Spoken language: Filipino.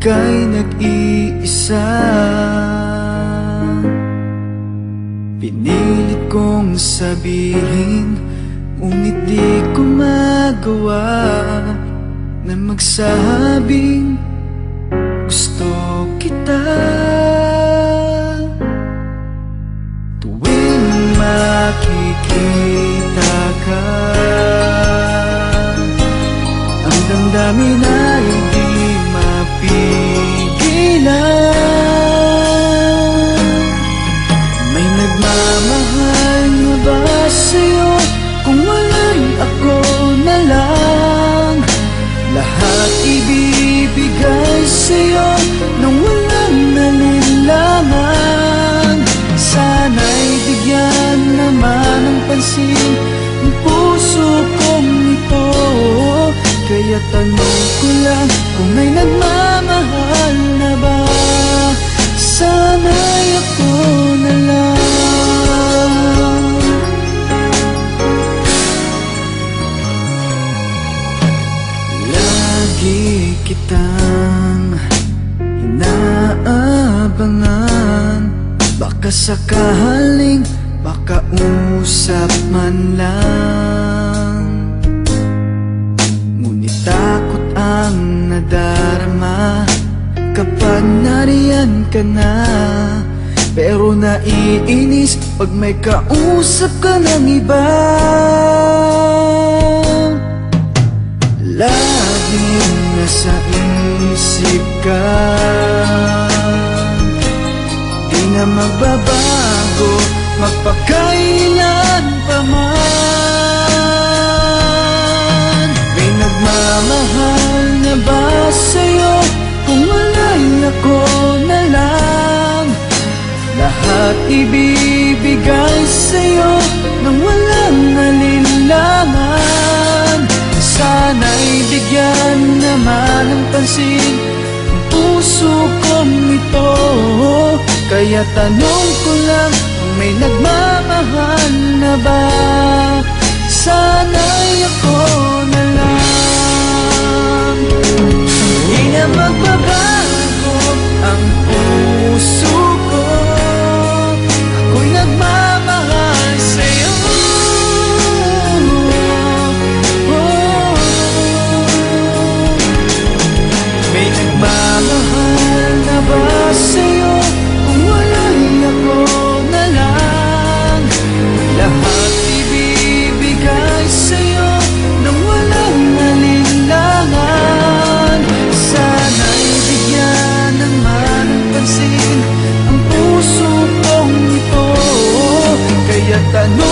ika'y nag-iisa. Pinilit kong sabihin, ngunit di ko magawa na magsabing gusto kita. Tuwing makikita ka, ang damdamin ay di mapigilan. May nagmamahal na ba sa'yo? Kung wala'y ako na lang, lahat ibibigay sa'yo nang walang nalinlangan. Sana'y bigyan naman ng pansin ang puso kong ito. Kaya tanong ko lang kung may nagmamahal na ba, sana'y ako na lang. Lagi kitang inaabangan, baka sakaling makausap man lang. Ngunit takot ang nadarama kapag nariyan ka na. Pero naiinis pag may kausap ka ng iba. Laging nasa isip ka, di na magbabago magpakailan pa man. May nagmamahal na ba sa'yo? Kung wala'y ako na lang, lahat ibibigay sa'yo nang walang nalinlangan. Sana'y bigyan naman ng pansin ang puso kong ito. Kaya tanong ko lang kung may nagmamahal na ba, sana'y ako na lang. Hindi na magbabago ang puso ko, ako'y nagmamahal sa'yo. May nagmamahal na ba sa'yo? Kung wala'y ako na lang, lahat ibibigay sa'yo nang walang nalinlangan. Sana'y bigyan naman ng pansin ang puso kong ito. Kaya tanong